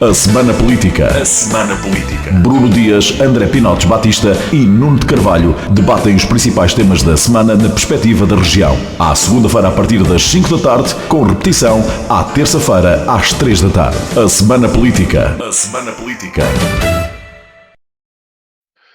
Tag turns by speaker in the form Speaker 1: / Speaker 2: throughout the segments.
Speaker 1: A Semana Política. A Semana Política. Bruno Dias, André Pinotes Batista e Nuno de Carvalho debatem os principais temas da semana na perspectiva da região. À segunda-feira a partir das 5 da tarde, com repetição à terça-feira às 3 da tarde. A Semana Política. A Semana Política.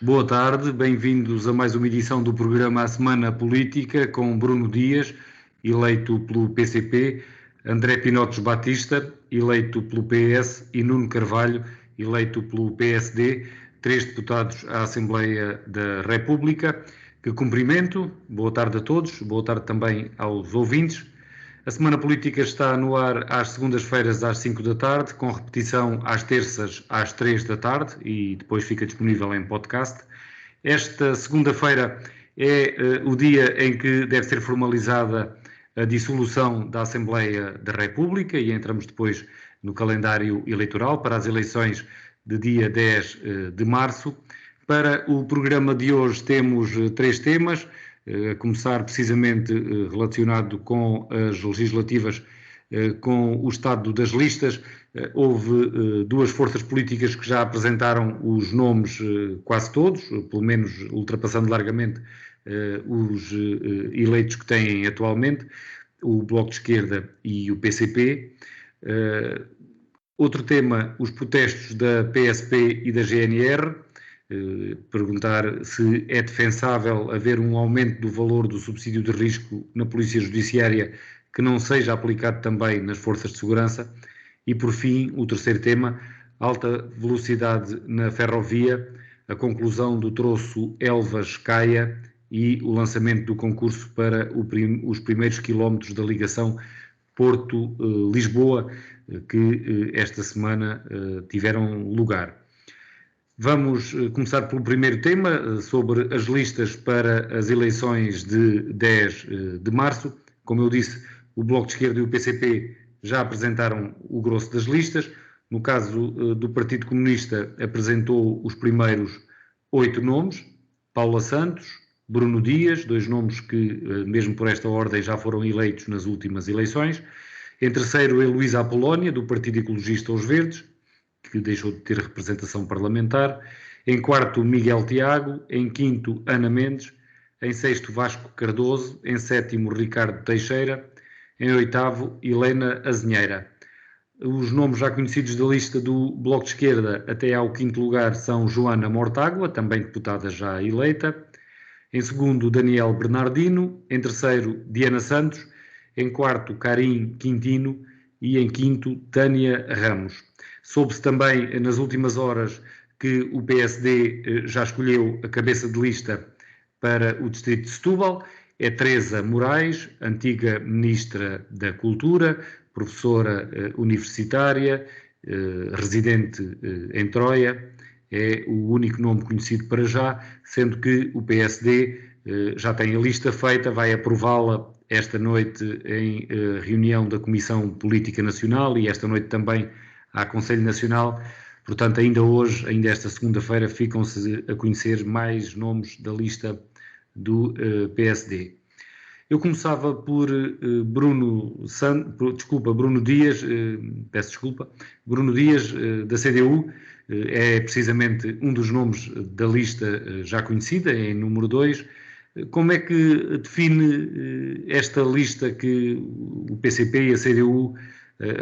Speaker 2: Boa tarde, bem-vindos a mais uma edição do programa A Semana Política com Bruno Dias, eleito pelo PCP, André Pinotes Batista, eleito pelo PS e Nuno Carvalho, eleito pelo PSD, 3 deputados à Assembleia da República, que cumprimento. Boa tarde a todos, boa tarde também aos ouvintes. A Semana Política está no ar às segundas-feiras às 5 da tarde, com repetição às terças às 3 da tarde e depois fica disponível em podcast. Esta segunda-feira é o dia em que deve ser formalizada a dissolução da Assembleia da República e entramos depois no calendário eleitoral para as eleições de dia 10 de março. Para o programa de hoje temos 3 temas, a começar precisamente relacionado com as legislativas, com o estado das listas. Houve 2 forças políticas que já apresentaram os nomes quase todos, pelo menos ultrapassando largamente os eleitos que têm atualmente, o Bloco de Esquerda e o PCP. Outro tema, os protestos da PSP e da GNR. Perguntar se é defensável haver um aumento do valor do subsídio de risco na Polícia Judiciária que não seja aplicado também nas forças de segurança. E, por fim, o terceiro tema, alta velocidade na ferrovia, a conclusão do troço Elvas-Caia e o lançamento do concurso para os primeiros quilómetros da ligação Porto-Lisboa, que esta semana tiveram lugar. Vamos começar pelo primeiro tema, sobre as listas para as eleições de 10 de março. Como eu disse, o Bloco de Esquerda e o PCP já apresentaram o grosso das listas. No caso do Partido Comunista, apresentou os primeiros 8 nomes: Paula Santos, Bruno Dias, 2 nomes que, mesmo por esta ordem, já foram eleitos nas últimas eleições. Em terceiro, Heloísa Apolónia, do Partido Ecologista Os Verdes, que deixou de ter representação parlamentar. Em quarto, Miguel Tiago. Em quinto, Ana Mendes. Em sexto, Vasco Cardoso. Em sétimo, Ricardo Teixeira. Em oitavo, Helena Azinheira. Os nomes já conhecidos da lista do Bloco de Esquerda até ao quinto lugar são Joana Mortágua, também deputada já eleita. Em segundo, Daniel Bernardino. Em terceiro, Diana Santos. Em quarto, Karim Quintino. E em quinto, Tânia Ramos. Soube-se também nas últimas horas que o PSD já escolheu a cabeça de lista para o distrito de Setúbal. É Teresa Moraes, antiga Ministra da Cultura, professora universitária, residente em Troia. É o único nome conhecido para já, sendo que o PSD já tem a lista feita, vai aprová-la esta noite em reunião da Comissão Política Nacional e esta noite também à Conselho Nacional. Portanto, ainda hoje, ainda esta segunda-feira, ficam-se a conhecer mais nomes da lista do PSD. Eu começava por Bruno Dias, Bruno Dias, da CDU, é precisamente um dos nomes da lista já conhecida, em número 2. Como é que define esta lista que o PCP e a CDU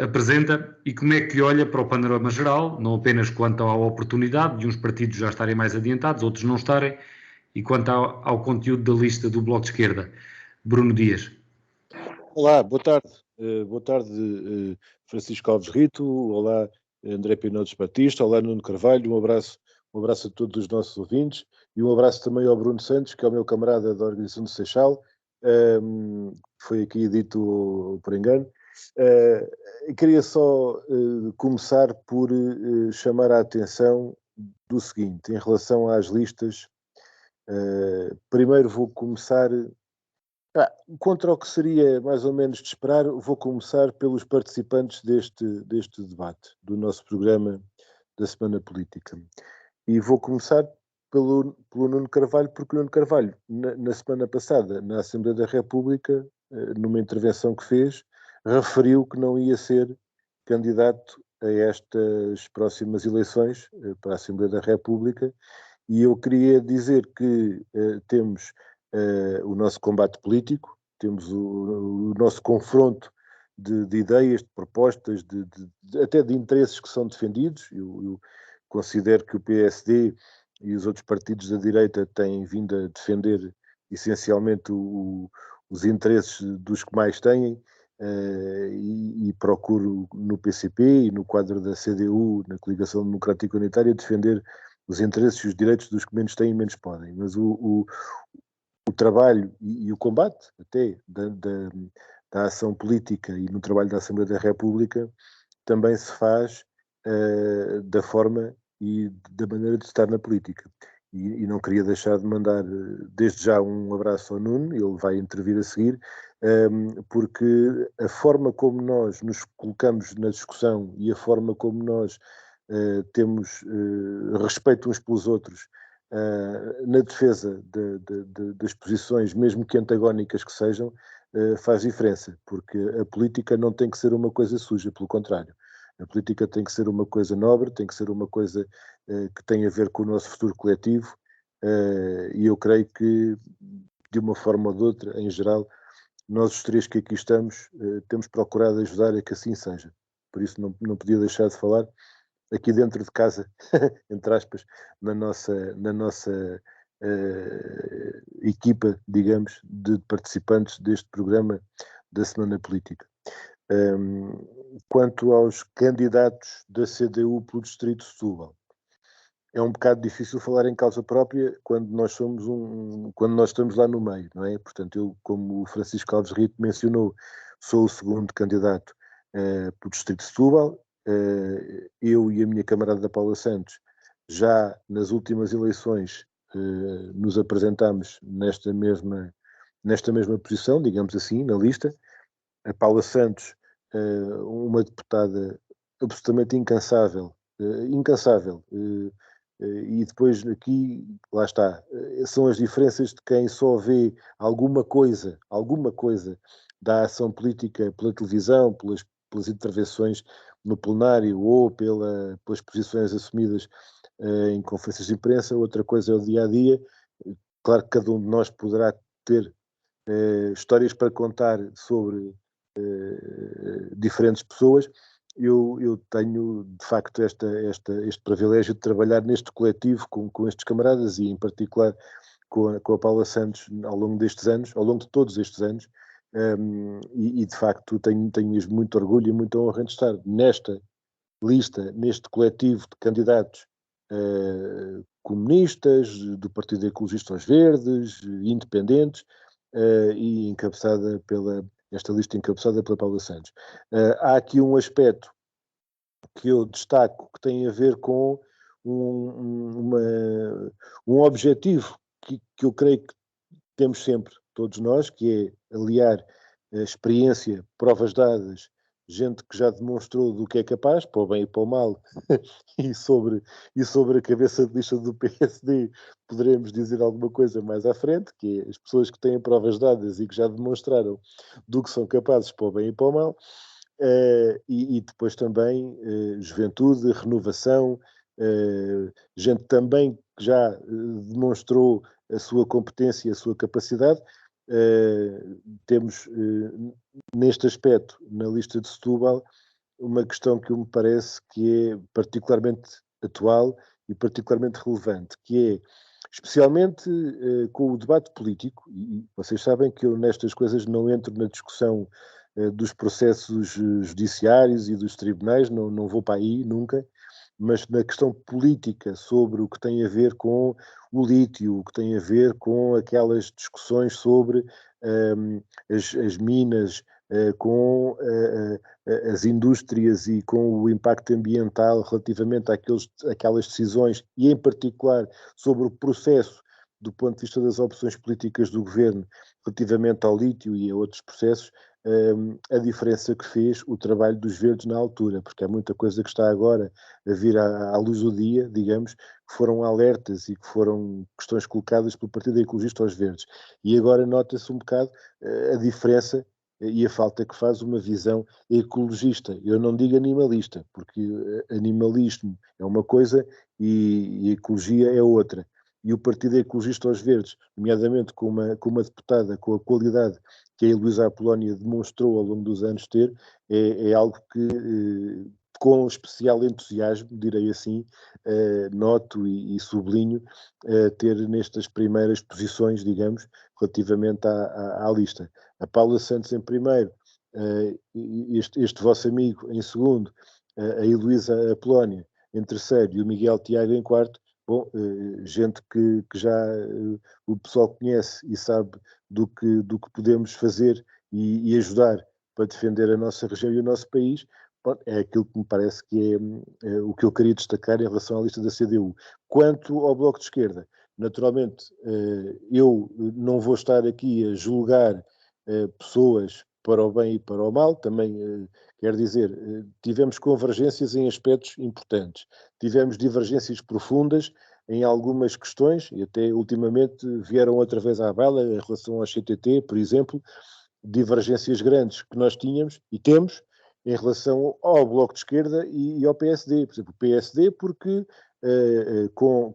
Speaker 2: apresenta e como é que olha para o panorama geral, não apenas quanto à oportunidade de uns partidos já estarem mais adiantados, outros não estarem, e quanto ao conteúdo da lista do Bloco de Esquerda? Bruno Dias.
Speaker 3: Olá, boa tarde. Boa tarde, Francisco Alves Rito. Olá, André Pinotes Batista. Olá, Nuno Carvalho. Um abraço a todos os nossos ouvintes e um abraço também ao Bruno Santos, que é o meu camarada da Organização do Seixal. Foi aqui dito por engano. Queria só começar por chamar a atenção do seguinte, em relação às listas. Primeiro vou começar, contra o que seria mais ou menos de esperar, vou começar pelos participantes deste debate, do nosso programa da Semana Política. E vou começar pelo Nuno Carvalho, porque o Nuno Carvalho, na semana passada, na Assembleia da República, numa intervenção que fez, referiu que não ia ser candidato a estas próximas eleições para a Assembleia da República, e eu queria dizer que temos o nosso combate político, temos o nosso confronto de ideias, de propostas, até de interesses que são defendidos. Eu considero que o PSD e os outros partidos da direita têm vindo a defender essencialmente os interesses dos que mais têm, e procuro no PCP e no quadro da CDU, na Coligação Democrática Unitária, defender os interesses e os direitos dos que menos têm e menos podem. Mas o trabalho e o combate até da ação política e no trabalho da Assembleia da República também se faz da forma e da maneira de estar na política. E não queria deixar de mandar desde já um abraço ao Nuno, ele vai intervir a seguir, porque a forma como nós nos colocamos na discussão e a forma como nós temos respeito uns pelos outros na defesa das posições, mesmo que antagónicas que sejam, faz diferença, porque a política não tem que ser uma coisa suja, pelo contrário. A política tem que ser uma coisa nobre, tem que ser uma coisa que tem a ver com o nosso futuro coletivo, e eu creio que, de uma forma ou de outra, em geral, nós os três que aqui estamos temos procurado ajudar a que assim seja. Por isso não podia deixar de falar aqui dentro de casa, entre aspas, na nossa equipa, digamos, de participantes deste programa da Semana Política. Quanto aos candidatos da CDU pelo Distrito de Setúbal, é um bocado difícil falar em causa própria quando nós estamos lá no meio, não é? Portanto, eu, como o Francisco Alves Rito mencionou, sou o segundo candidato pelo Distrito de Setúbal. Eu e a minha camarada Paula Santos, já nas últimas eleições, nos apresentámos nesta mesma posição, digamos assim, na lista. A Paula Santos, uma deputada absolutamente incansável, e depois aqui, lá está, são as diferenças de quem só vê alguma coisa da ação política pela televisão, pelas intervenções no plenário ou pelas posições assumidas em conferências de imprensa. Outra coisa é o dia-a-dia. Claro que cada um de nós poderá ter histórias para contar sobre diferentes pessoas. Eu tenho, de facto, este privilégio de trabalhar neste coletivo com estes camaradas e, em particular, com a Paula Santos ao longo de todos estes anos, e de facto tenho mesmo muito orgulho e muita honra de estar nesta lista, neste coletivo de candidatos comunistas, do Partido Ecologista aos Verdes, independentes, e esta lista encabeçada pela Paula Santos. Há aqui um aspecto que eu destaco que tem a ver com um objetivo que eu creio que temos sempre, todos nós, que é aliar a experiência, provas dadas, gente que já demonstrou do que é capaz, para o bem e para o mal, e sobre a cabeça de lista do PSD poderemos dizer alguma coisa mais à frente, que é as pessoas que têm provas dadas e que já demonstraram do que são capazes para o bem e para o mal, e depois também juventude, renovação, gente também que já demonstrou a sua competência e a sua capacidade. Temos neste aspecto, na lista de Setúbal, uma questão que me parece que é particularmente atual e particularmente relevante, que é, especialmente com o debate político, e vocês sabem que eu nestas coisas não entro na discussão dos processos judiciários e dos tribunais, não vou para aí nunca, mas na questão política sobre o que tem a ver com o lítio, o que tem a ver com aquelas discussões sobre as minas, com as indústrias e com o impacto ambiental relativamente àquelas decisões e, em particular, sobre o processo do ponto de vista das opções políticas do governo relativamente ao lítio e a outros processos, a diferença que fez o trabalho dos verdes na altura, porque há muita coisa que está agora a vir à luz do dia, digamos, que foram alertas e que foram questões colocadas pelo Partido Ecologista aos Verdes. E agora nota-se um bocado a diferença e a falta que faz uma visão ecologista. Eu não digo animalista, porque animalismo é uma coisa e ecologia é outra. E o Partido Ecologista aos Verdes, nomeadamente com uma deputada com a qualidade que a Heloísa Apolónia demonstrou ao longo dos anos ter, é algo que, com especial entusiasmo, direi assim, noto e sublinho ter nestas primeiras posições, digamos, relativamente à lista. A Paula Santos em primeiro, este vosso amigo em segundo, a Heloísa Apolónia em terceiro e o Miguel Tiago em quarto. Bom, gente que já o pessoal conhece e sabe do que podemos fazer e ajudar para defender a nossa região e o nosso país. Bom, é aquilo que me parece que é o que eu queria destacar em relação à lista da CDU. Quanto ao Bloco de Esquerda, naturalmente, eu não vou estar aqui a julgar pessoas para o bem e para o mal, também quero dizer, tivemos convergências em aspectos importantes, tivemos divergências profundas em algumas questões, e até ultimamente vieram outra vez à baila em relação ao CTT, por exemplo, divergências grandes que nós tínhamos e temos em relação ao Bloco de Esquerda e ao PSD. Por exemplo, o PSD porque com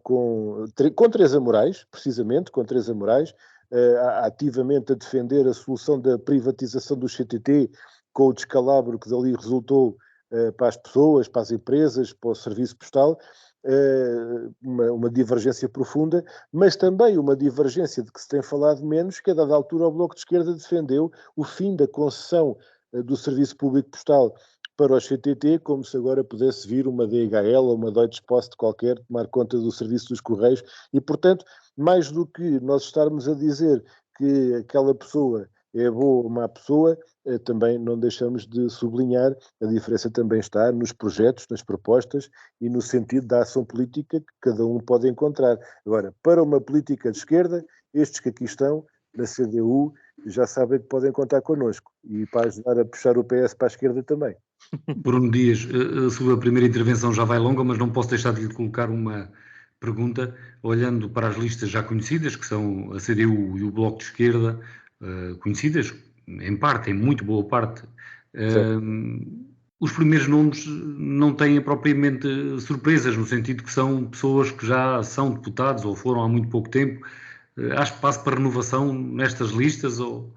Speaker 3: Teresa Moraes, precisamente, com Teresa Moraes, ativamente a defender a solução da privatização do CTT, com o descalabro que dali resultou para as pessoas, para as empresas, para o serviço postal, uma divergência profunda, mas também uma divergência de que se tem falado menos, que a dada altura o Bloco de Esquerda defendeu o fim da concessão do serviço público postal para o CTT, como se agora pudesse vir uma DHL ou uma Deutsche Post qualquer tomar conta do serviço dos Correios, e portanto, mais do que nós estarmos a dizer que aquela pessoa é boa ou má pessoa, também não deixamos de sublinhar, a diferença também está nos projetos, nas propostas e no sentido da ação política que cada um pode encontrar. Agora, para uma política de esquerda, estes que aqui estão, na CDU, já sabem que podem contar connosco e para ajudar a puxar o PS para a esquerda também.
Speaker 2: Bruno Dias, a sua primeira intervenção já vai longa, mas não posso deixar de lhe colocar uma pergunta, olhando para as listas já conhecidas, que são a CDU e o Bloco de Esquerda, conhecidas em parte, em muito boa parte. Os primeiros nomes não têm propriamente surpresas, no sentido que são pessoas que já são deputados ou foram há muito pouco tempo. Há espaço para renovação nestas listas ou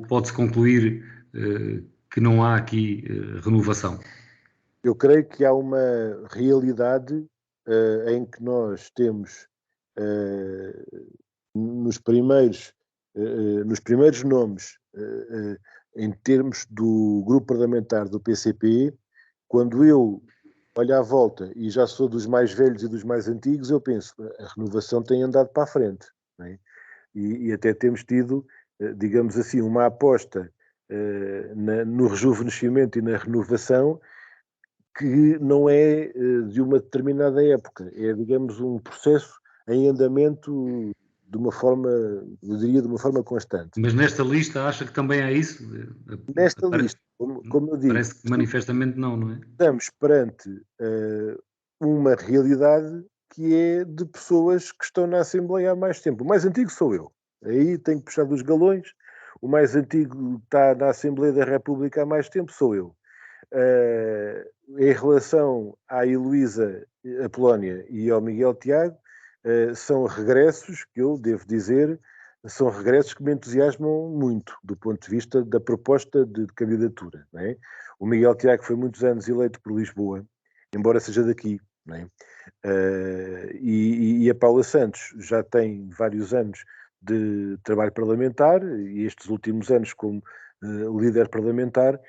Speaker 2: pode-se concluir que não há aqui renovação?
Speaker 3: Eu creio que há uma realidade em que nós temos nos primeiros nomes em termos do grupo parlamentar do PCP, quando eu olho à volta e já sou dos mais velhos e dos mais antigos, eu penso, a renovação tem andado para a frente, não é? E até temos tido, digamos assim, uma aposta no rejuvenescimento e na renovação que não é de uma determinada época, é, digamos, um processo em andamento de uma forma, eu diria, de uma forma constante.
Speaker 2: Mas nesta lista acha que também há isso?
Speaker 3: Nesta lista, como eu digo...
Speaker 2: Parece que manifestamente não é?
Speaker 3: Estamos perante uma realidade que é de pessoas que estão na Assembleia há mais tempo. O mais antigo sou eu. Aí tenho que puxar dos galões. O mais antigo está na Assembleia da República há mais tempo, sou eu. Em relação à Heloísa Apolónia e ao Miguel Tiago, são regressos que eu devo dizer, são regressos que me entusiasmam muito do ponto de vista da proposta de candidatura, não é? O Miguel Tiago foi muitos anos eleito por Lisboa, embora seja daqui, não é? E a Paula Santos já tem vários anos de trabalho parlamentar e estes últimos anos como líder parlamentar.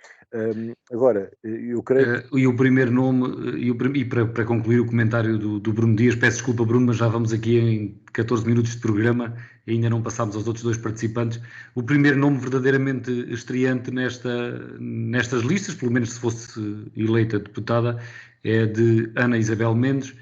Speaker 3: Agora, eu creio que...
Speaker 2: E o primeiro nome, e para concluir o comentário do Bruno Dias, peço desculpa, Bruno, mas já vamos aqui em 14 minutos de programa e ainda não passámos aos outros dois participantes. O primeiro nome verdadeiramente estreante nestas listas, pelo menos se fosse eleita deputada, é de Ana Isabel Mendes,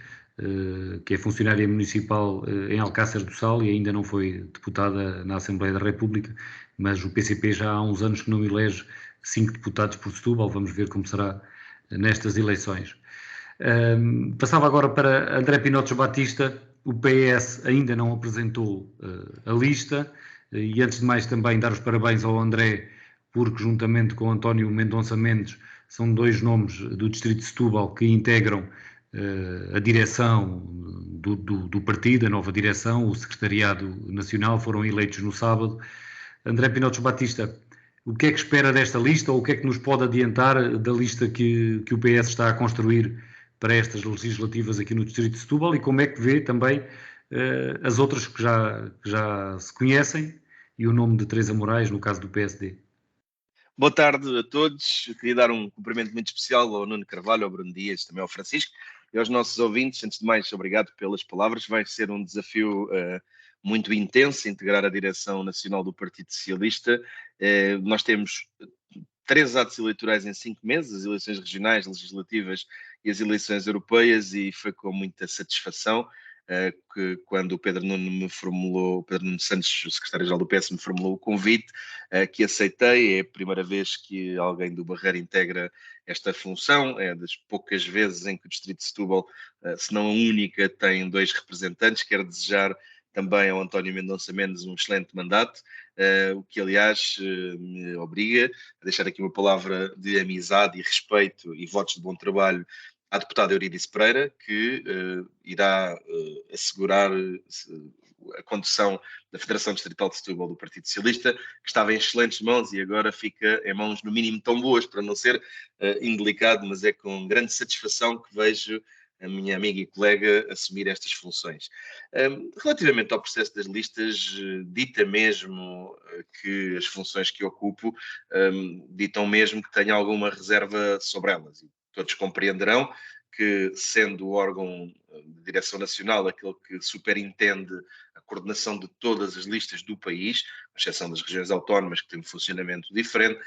Speaker 2: que é funcionária municipal em Alcácer do Sal e ainda não foi deputada na Assembleia da República, mas o PCP já há uns anos que não elege 5 deputados por Setúbal, vamos ver como será nestas eleições. Passava agora para André Pinotes Batista. O PS ainda não apresentou a lista e antes de mais também dar os parabéns ao André porque juntamente com António Mendonça Mendes são dois nomes do distrito de Setúbal que integram a direção do partido, a nova direção, o secretariado nacional, foram eleitos no sábado. André Pinotes Batista, o que é que espera desta lista, ou o que é que nos pode adiantar da lista que o PS está a construir para estas legislativas aqui no distrito de Setúbal, e como é que vê também as outras que já se conhecem, e o nome de Teresa Moraes, no caso do PSD?
Speaker 4: Boa tarde a todos. Eu queria dar um cumprimento muito especial ao Nuno Carvalho, ao Bruno Dias, também ao Francisco e aos nossos ouvintes. Antes de mais, obrigado pelas palavras. Vai ser um desafio muito intenso integrar a direção nacional do Partido Socialista. Nós temos 3 atos eleitorais em 5 meses, as eleições regionais, legislativas e as eleições europeias, e foi com muita satisfação que quando o Pedro Nuno Santos, o secretário-geral do PS, me formulou o convite, que aceitei. É a primeira vez que alguém do Barreiro integra esta função, é das poucas vezes em que o distrito de Setúbal, se não a única, tem 2 representantes. Quero desejar também ao António Mendonça Mendes um excelente mandato, o que, aliás, me obriga a deixar aqui uma palavra de amizade e respeito e votos de bom trabalho à deputada Eurídice Pereira, que irá assegurar a condução da Federação Distrital de Setúbal do Partido Socialista, que estava em excelentes mãos e agora fica em mãos, no mínimo, tão boas, para não ser indelicado, mas é com grande satisfação que vejo a minha amiga e colega assumir estas funções. Relativamente ao processo das listas, dita mesmo que as funções que ocupo ditam mesmo que tenho alguma reserva sobre elas. E todos compreenderão que, sendo o órgão de direção nacional aquele que superintende a coordenação de todas as listas do país, à exceção das regiões autónomas, que têm um funcionamento diferente,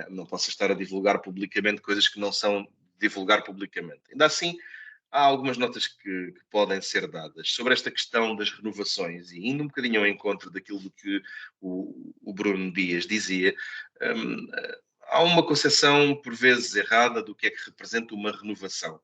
Speaker 4: não posso estar a divulgar publicamente coisas que não são de divulgar publicamente. Ainda assim, há algumas notas que podem ser dadas sobre esta questão das renovações, e indo um bocadinho ao encontro daquilo que o Bruno Dias dizia. Há uma concepção, por vezes, errada do que é que representa uma renovação.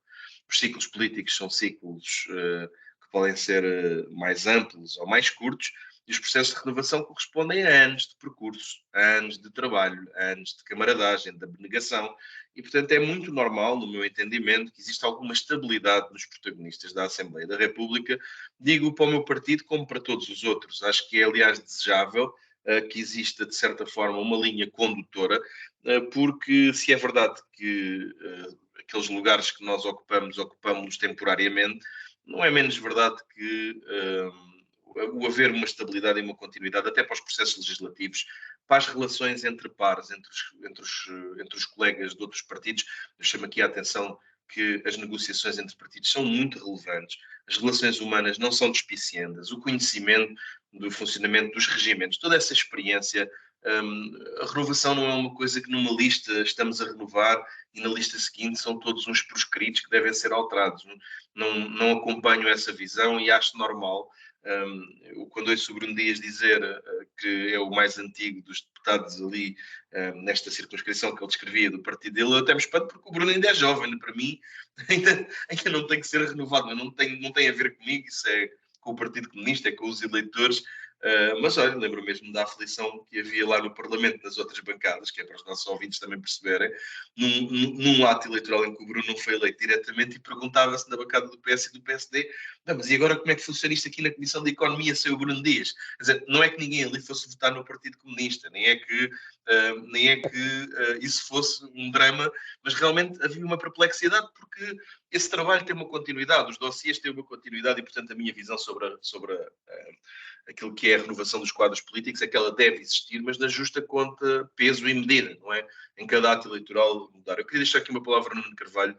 Speaker 4: Os ciclos políticos são ciclos que podem ser mais amplos ou mais curtos, e os processos de renovação correspondem a anos de percurso, a anos de trabalho, a anos de camaradagem, de abnegação, e, portanto, é muito normal, no meu entendimento, que exista alguma estabilidade nos protagonistas da Assembleia da República. Digo para o meu partido como para todos os outros. Acho que é, aliás, desejável que exista, de certa forma, uma linha condutora, porque se é verdade que aqueles lugares que nós ocupamos temporariamente, não é menos verdade que o haver uma estabilidade e uma continuidade, até para os processos legislativos, para as relações entre pares, entre os colegas de outros partidos. Eu chamo aqui a atenção que as negociações entre partidos são muito relevantes, as relações humanas não são despiciendas, o conhecimento do funcionamento dos regimentos, toda essa experiência. A renovação não é uma coisa que numa lista estamos a renovar e na lista seguinte são todos uns proscritos que devem ser alterados. Não acompanho essa visão e acho normal. Quando ouço o Bruno Dias dizer que é o mais antigo dos deputados ali nesta circunscrição que ele descrevia do partido dele, eu até me espanto, porque o Bruno ainda é jovem. Para mim ainda não tem que ser renovado, mas não tem a ver comigo. Isso é com o Partido Comunista, é com os eleitores. Mas olha, lembro mesmo da aflição que havia lá no Parlamento, nas outras bancadas, que é para os nossos ouvintes também perceberem, num ato eleitoral em que o Bruno não foi eleito diretamente, e perguntava-se na bancada do PS e do PSD: mas e agora como é que funciona isto aqui na Comissão de Economia sem o Bruno Dias? Quer dizer, não é que ninguém ali fosse votar no Partido Comunista, nem é que isso fosse um drama, mas realmente havia uma perplexidade, porque esse trabalho tem uma continuidade, os dossiês têm uma continuidade, e, portanto, a minha visão sobre aquilo que é a renovação dos quadros políticos é que ela deve existir, mas na justa conta, peso e medida, não é? Em cada ato eleitoral mudar. Eu queria deixar aqui uma palavra no Nuno Carvalho.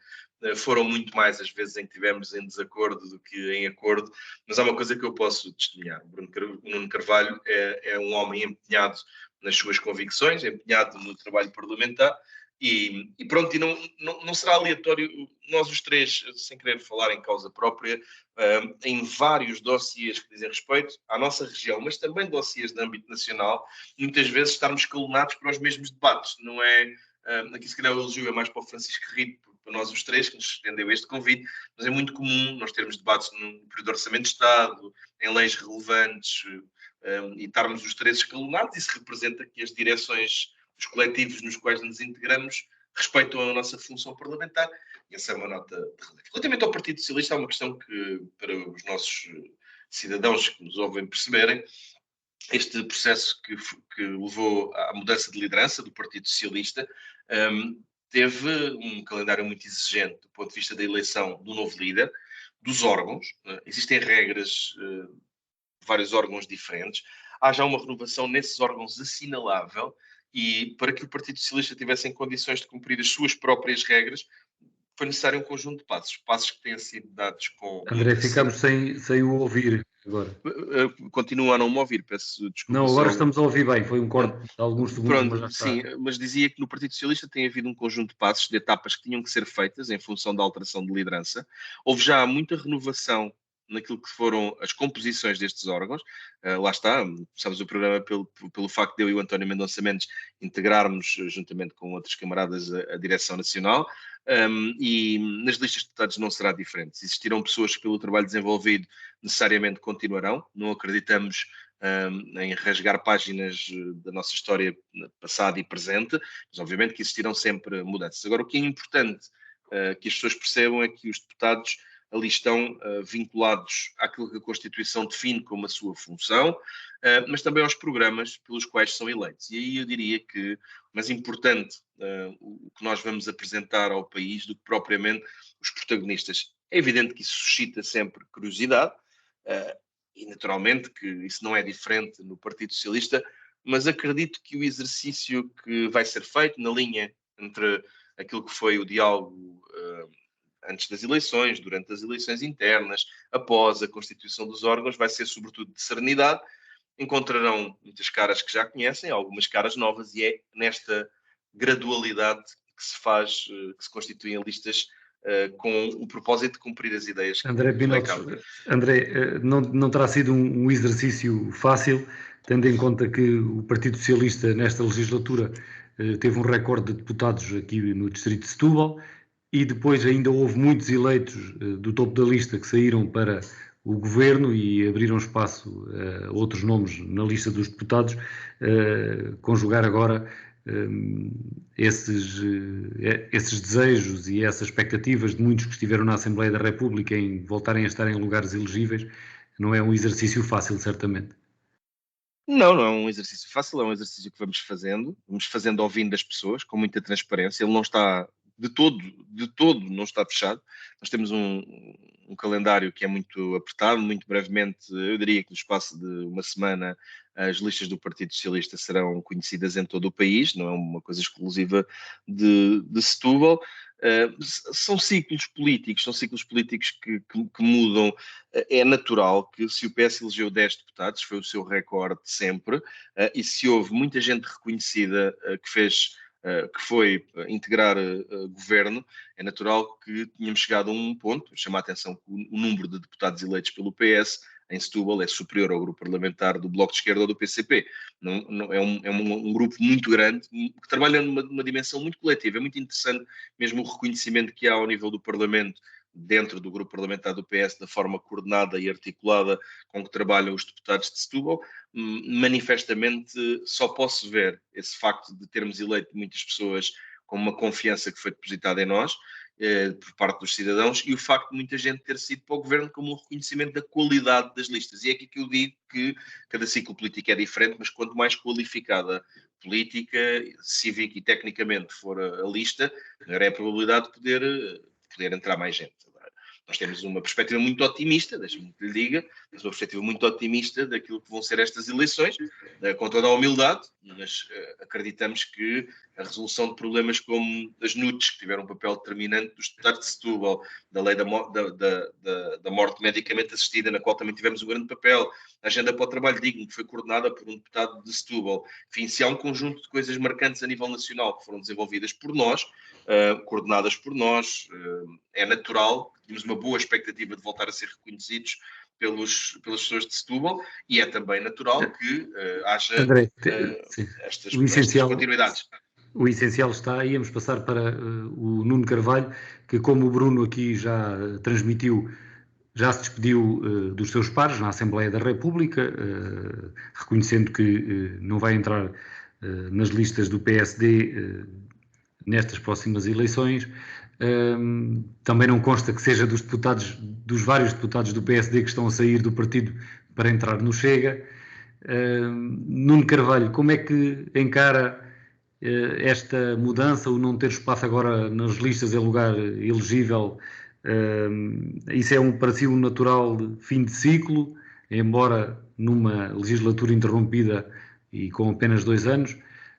Speaker 4: Foram muito mais as vezes em que tivemos em desacordo do que em acordo, mas há uma coisa que eu posso testemunhar. O Nuno Carvalho é um homem empenhado nas suas convicções, empenhado no trabalho parlamentar, e pronto, e não será aleatório. Nós os três, sem querer falar em causa própria, em vários dossiês que dizem respeito à nossa região, mas também dossiês de âmbito nacional, muitas vezes estarmos escalonados para os mesmos debates. Não é, aqui se calhar o elogio é mais para o Francisco Rito, para nós os três, que nos estendeu este convite, mas é muito comum nós termos debates no período de Orçamento de Estado, em leis relevantes, e estarmos os três escalonados. Isso representa que as direções os coletivos nos quais nos integramos respeitam a nossa função parlamentar, e essa é uma nota de relevo. Relativamente ao Partido Socialista, há uma questão que, para os nossos cidadãos que nos ouvem perceberem, este processo que levou à mudança de liderança do Partido Socialista teve um calendário muito exigente do ponto de vista da eleição do novo líder, dos órgãos. Existem regras de vários órgãos diferentes. Há já uma renovação nesses órgãos assinalável, e para que o Partido Socialista tivesse em condições de cumprir as suas próprias regras, foi necessário um conjunto de passos que têm sido dados com...
Speaker 2: André, ficamos sem o ouvir agora.
Speaker 4: Continua a não me ouvir, peço desculpa.
Speaker 2: Não, agora estamos a ouvir bem, foi um corte de alguns segundos,
Speaker 4: Pronto,
Speaker 2: mas já está.
Speaker 4: sim, mas dizia que no Partido Socialista tem havido um conjunto de passos, de etapas que tinham que ser feitas em função da alteração de liderança. Houve já muita renovação naquilo que foram as composições destes órgãos. Lá está, começámos o programa pelo facto de eu e o António Mendonça Mendes integrarmos, juntamente com outros camaradas, a direção nacional. E nas listas de deputados não será diferente. Se existirão pessoas que, pelo trabalho desenvolvido, necessariamente continuarão. Não acreditamos em rasgar páginas da nossa história passada e presente, mas obviamente que existirão sempre mudanças. Agora, o que é importante que as pessoas percebam é que os deputados ali estão vinculados àquilo que a Constituição define como a sua função, mas também aos programas pelos quais são eleitos. E aí eu diria que mais importante o que nós vamos apresentar ao país do que propriamente os protagonistas. É evidente que isso suscita sempre curiosidade, e naturalmente que isso não é diferente no Partido Socialista, mas acredito que o exercício que vai ser feito na linha entre aquilo que foi o diálogo antes das eleições, durante as eleições internas, após a constituição dos órgãos, vai ser sobretudo de serenidade. Encontrarão muitas caras que já conhecem, algumas caras novas, e é nesta gradualidade que se faz, que se constituem listas com o propósito de cumprir as ideias que
Speaker 2: André Pinotes, André, não terá sido um exercício fácil, tendo em conta que o Partido Socialista, nesta legislatura, teve um recorde de deputados aqui no distrito de Setúbal, e depois ainda houve muitos eleitos do topo da lista que saíram para o governo e abriram espaço a outros nomes na lista dos deputados. Conjugar agora esses desejos e essas expectativas de muitos que estiveram na Assembleia da República em voltarem a estar em lugares elegíveis não é um exercício fácil, certamente.
Speaker 4: Não é um exercício fácil, é um exercício que vamos fazendo ouvindo as pessoas, com muita transparência. Ele não está de todo não está fechado. Nós temos um calendário que é muito apertado, muito brevemente, eu diria que no espaço de uma semana as listas do Partido Socialista serão conhecidas em todo o país, não é uma coisa exclusiva de Setúbal. São ciclos políticos que mudam. É natural que, se o PS elegeu 10 deputados, foi o seu recorde sempre, e se houve muita gente reconhecida que foi integrar governo, é natural que tínhamos chegado a um ponto. Chama a atenção que o número de deputados eleitos pelo PS em Setúbal é superior ao grupo parlamentar do Bloco de Esquerda ou do PCP. É um grupo muito grande, que trabalha numa dimensão muito coletiva. É muito interessante mesmo o reconhecimento que há ao nível do Parlamento, dentro do grupo parlamentar do PS, da forma coordenada e articulada com que trabalham os deputados de Setúbal. Manifestamente só posso ver esse facto de termos eleito muitas pessoas com uma confiança que foi depositada em nós, por parte dos cidadãos, e o facto de muita gente ter sido para o governo como um reconhecimento da qualidade das listas. E é aqui que eu digo que cada ciclo político é diferente, mas quanto mais qualificada política, cívica e tecnicamente for a lista, maior é a probabilidade de poder entrar mais gente. Nós temos uma perspectiva muito otimista, deixe-me que lhe diga, temos uma perspectiva muito otimista daquilo que vão ser estas eleições, com toda a humildade, mas acreditamos que a resolução de problemas como as NUTs, que tiveram um papel determinante dos deputados de Setúbal, da lei da morte medicamente assistida, na qual também tivemos um grande papel, a agenda para o trabalho digno, que foi coordenada por um deputado de Setúbal. Enfim, se há um conjunto de coisas marcantes a nível nacional que foram desenvolvidas por nós, coordenadas por nós, é natural que temos uma boa expectativa de voltar a ser reconhecidos pelas pessoas de Setúbal, e é também natural que haja
Speaker 2: André,
Speaker 4: estas continuidades.
Speaker 2: O essencial está, íamos passar para o Nuno Carvalho, que, como o Bruno aqui já transmitiu, já se despediu dos seus pares na Assembleia da República, reconhecendo que não vai entrar nas listas do PSD nestas próximas eleições. Também não consta que seja dos vários deputados do PSD que estão a sair do partido para entrar no Chega. Nuno Carvalho, como é que encara esta mudança, o não ter espaço agora nas listas em lugar elegível? Isso é para si um natural fim de ciclo, embora numa legislatura interrompida e com apenas 2 anos?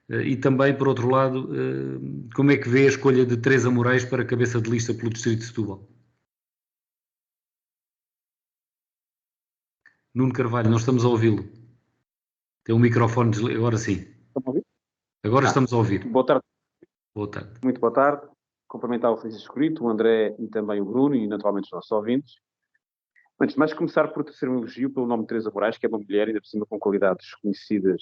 Speaker 2: E também, por outro lado, como é que vê a escolha de Teresa Moraes para cabeça de lista pelo Distrito de Setúbal? Nuno Carvalho, não estamos a ouvi-lo. Tem um microfone desligado. Agora sim.
Speaker 5: Estão a ouvir?
Speaker 2: Agora estamos a ouvir.
Speaker 5: Boa tarde.
Speaker 2: Boa tarde.
Speaker 5: Muito boa tarde. Cumprimentar o Francisco Rito, o André e também o Bruno e naturalmente os nossos ouvintes. Antes de mais, começar por tecer um elogio pelo nome de Teresa Moraes, que é uma mulher, ainda por cima com qualidades conhecidas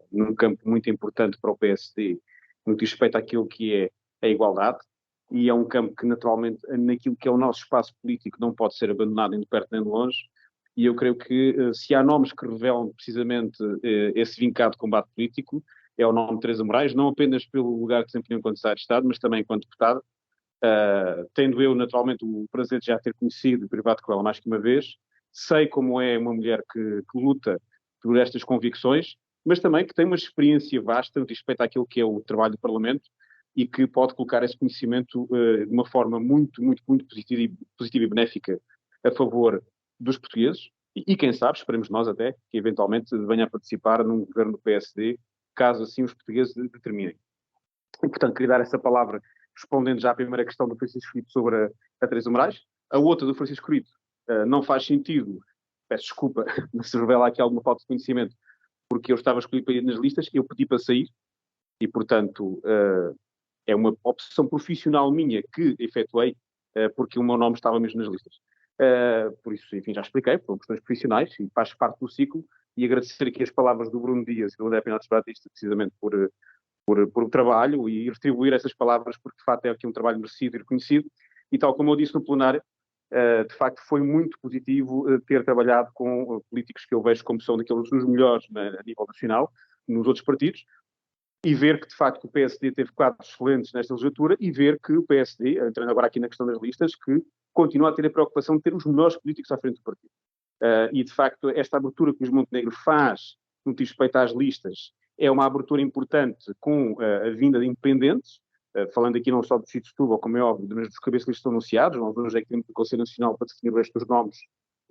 Speaker 5: num campo muito importante para o PSD, no que diz respeito àquilo que é a igualdade, e é um campo que, naturalmente, naquilo que é o nosso espaço político, não pode ser abandonado nem de perto nem de longe, e eu creio que se há nomes que revelam precisamente esse vincado combate político, é o nome de Teresa Moraes, não apenas pelo lugar que desempenhou enquanto Secretária de Estado, mas também enquanto deputada. Tendo eu, naturalmente, o prazer de já ter conhecido e privado com ela mais que uma vez, sei como é uma mulher que luta por estas convicções, mas também que tem uma experiência vasta no que diz respeito àquilo que é o trabalho do Parlamento e que pode colocar esse conhecimento de uma forma muito, muito, muito positiva e benéfica a favor dos portugueses e quem sabe, esperemos nós até, que eventualmente venha a participar num governo do PSD, caso assim os portugueses determinem. E, portanto, queria dar essa palavra respondendo já à primeira questão do Francisco Rito sobre a Teresa Moraes. A outra do Francisco Rito não faz sentido, peço desculpa se revela aqui alguma falta de conhecimento, porque eu estava escolhido para ir nas listas, eu pedi para sair, e portanto é uma opção profissional minha que efetuei, porque o meu nome estava mesmo nas listas. Por isso, enfim, já expliquei, por questões profissionais, e faz parte do ciclo, e agradecer aqui as palavras do Bruno Dias e do André Pinatos Batista, precisamente por o trabalho e retribuir essas palavras, porque de facto é aqui um trabalho merecido e reconhecido, e tal como eu disse no plenário, de facto foi muito positivo ter trabalhado com políticos que eu vejo como são daqueles dos melhores a nível nacional, nos outros partidos, e ver que de facto o PSD teve quadros excelentes nesta legislatura, e ver que o PSD, entrando agora aqui na questão das listas, que continua a ter a preocupação de ter os melhores políticos à frente do partido. E de facto esta abertura que o Luís Montenegro faz no que diz respeito às listas é uma abertura importante com a vinda de independentes, falando aqui não só do Distrito de Setúbal, como é óbvio, mas dos cabeças de lista anunciados. Nós hoje é que temos o Conselho Nacional para definir o resto dos nomes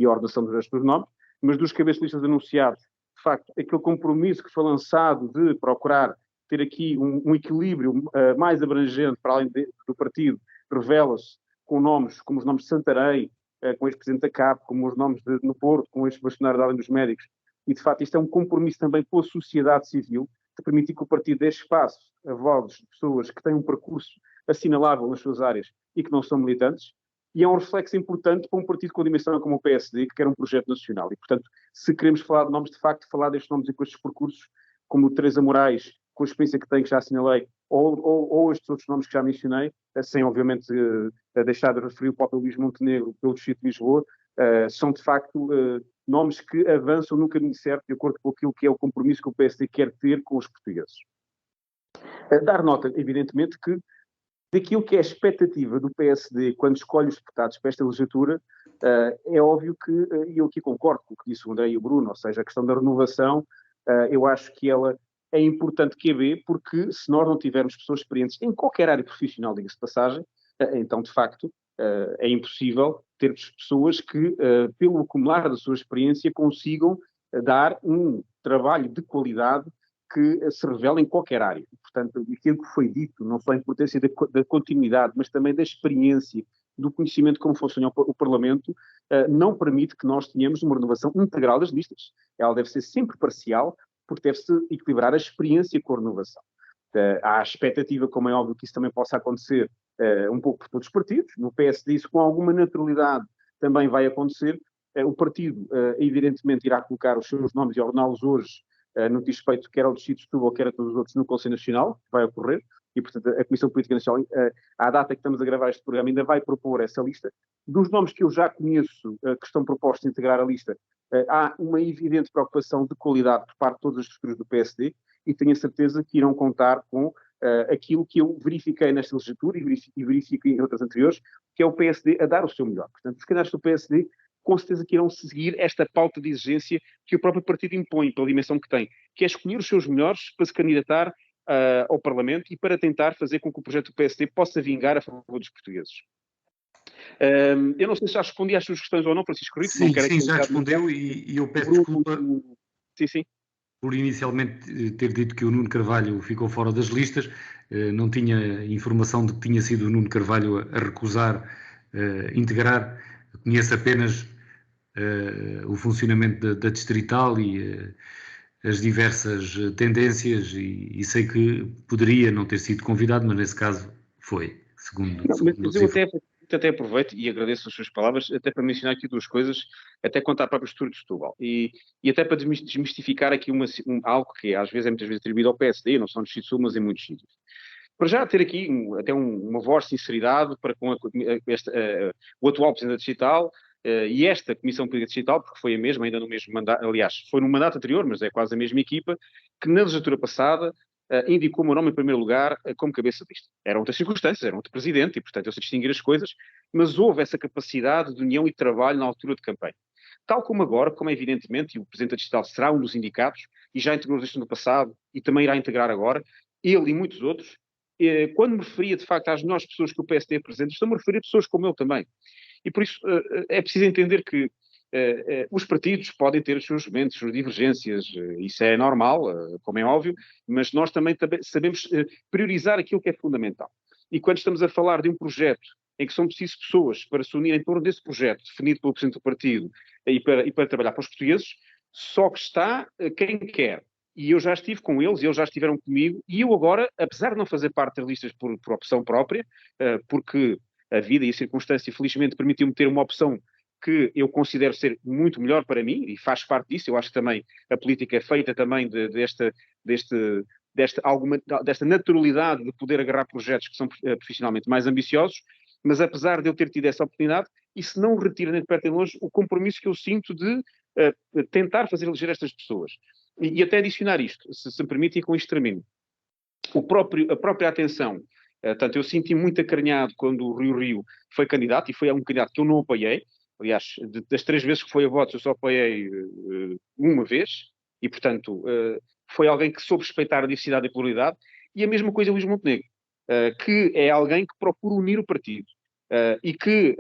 Speaker 5: e a ordenação do resto dos nomes, mas dos cabeças de listas anunciados, de facto, aquele compromisso que foi lançado de procurar ter aqui um equilíbrio mais abrangente para além do partido, revela-se com nomes como os nomes de Santarém, com o ex-presidente da CAP, como os nomes no Porto, com o ex-bastonário da Ordem dos Médicos. E, de facto, isto é um compromisso também com a sociedade civil, de permitir que o partido dê espaço a vozes de pessoas que têm um percurso assinalável nas suas áreas e que não são militantes, e é um reflexo importante para um partido com dimensão como o PSD, que quer um projeto nacional. E, portanto, se queremos falar de nomes, de facto, falar destes nomes e com estes percursos, como Teresa Moraes, com a experiência que tem, que já assinalei, ou estes outros nomes que já mencionei, sem, obviamente, deixar de referir o próprio Luís Montenegro pelo Distrito de Lisboa, são, de facto, nomes que avançam no caminho certo, de acordo com aquilo que é o compromisso que o PSD quer ter com os portugueses. Dar nota, evidentemente, que daquilo que é a expectativa do PSD quando escolhe os deputados para esta legislatura, é óbvio que, e eu aqui concordo com o que disse o André e o Bruno, ou seja, a questão da renovação, eu acho que ela é importante que haver, porque se nós não tivermos pessoas experientes em qualquer área profissional, diga-se de passagem, então, de facto, é impossível termos pessoas que, pelo acumular da sua experiência, consigam dar um trabalho de qualidade que se revela em qualquer área. Portanto, aquilo que foi dito, não só a importância da continuidade, mas também da experiência, do conhecimento de como funciona o Parlamento, não permite que nós tenhamos uma renovação integral das listas. Ela deve ser sempre parcial, porque deve-se equilibrar a experiência com a renovação. Há a expectativa, como é óbvio, que isso também possa acontecer um pouco por todos os partidos. No PSD, isso com alguma naturalidade também vai acontecer. O partido, evidentemente, irá colocar os seus nomes e ordená-los hoje no que diz respeito quer ao Distrito de Setúbal, quer a todos os outros no Conselho Nacional, que vai ocorrer, e, portanto, a Comissão Política Nacional, à data que estamos a gravar este programa, ainda vai propor essa lista. Dos nomes que eu já conheço, que estão propostos a integrar a lista, há uma evidente preocupação de qualidade por parte de todas as estruturas do PSD, e tenho a certeza que irão contar com aquilo que eu verifiquei nesta legislatura e verifiquei em outras anteriores, que é o PSD a dar o seu melhor. Portanto, os candidatos do PSD com certeza que irão seguir esta pauta de exigência que o próprio partido impõe pela dimensão que tem, que é escolher os seus melhores para se candidatar ao Parlamento e para tentar fazer com que o projeto do PSD possa vingar a favor dos portugueses. Eu não sei se já respondi às suas questões ou não, Francisco Rito.
Speaker 2: Sim, já respondeu e eu peço desculpa por inicialmente ter dito que o Nuno Carvalho ficou fora das listas. Não tinha informação de que tinha sido o Nuno Carvalho a recusar integrar. Conheço apenas o funcionamento da Distrital e as diversas tendências e sei que poderia não ter sido convidado, mas nesse caso foi, segundo
Speaker 5: eu até aproveito e agradeço as suas palavras, até para mencionar aqui duas coisas, até quanto à própria estrutura de Setúbal, e até para desmistificar aqui algo que às vezes muitas vezes atribuído ao PSD, não só no Distrito de Sul, mas em muitos sítios. Para já ter aqui até uma voz de sinceridade para com o atual Presidente da Distrital e esta Comissão Política Distrital, porque foi a mesma, ainda no mesmo mandato, aliás, foi no mandato anterior, mas é quase a mesma equipa, que na legislatura passada indicou o meu nome em primeiro lugar como cabeça de lista. Eram outras circunstâncias, era outro presidente e, portanto, eu sei distinguir as coisas, mas houve essa capacidade de união e trabalho na altura de campanha. Tal como agora, como é evidentemente, e o Presidente da Distrital será um dos indicados, e já integrou isto no passado, e também irá integrar agora, ele e muitos outros, quando me referia, de facto, às melhores pessoas que o PSD apresenta, estou-me a referir a pessoas como eu também. E por isso é preciso entender que os partidos podem ter os seus momentos, as suas divergências, isso é normal, como é óbvio, mas nós também sabemos priorizar aquilo que é fundamental. E quando estamos a falar de um projeto em que são precisas pessoas para se unirem em torno desse projeto, definido pelo Presidente do Partido, e para trabalhar para os portugueses, só que está quem quer. E eu já estive com eles, e eles já estiveram comigo, e eu agora, apesar de não fazer parte das listas por opção própria, porque a vida e a circunstância, felizmente, permitiu-me ter uma opção que eu considero ser muito melhor para mim, e faz parte disso. Eu acho que também a política é feita também desta naturalidade de poder agarrar projetos que são profissionalmente mais ambiciosos, mas apesar de eu ter tido essa oportunidade, isso não retira nem de perto nem de longe o compromisso que eu sinto de tentar fazer eleger estas pessoas. E até adicionar isto, se me permite, e com isto termino. A própria atenção, portanto, eu senti muito acarinhado quando o Rio foi candidato, e foi um candidato que eu não apoiei. Aliás, das 3 vezes que foi a votos, eu só apoiei uma vez, e, portanto, foi alguém que soube respeitar a diversidade e a pluralidade, e a mesma coisa Luís Montenegro, que é alguém que procura unir o partido, e que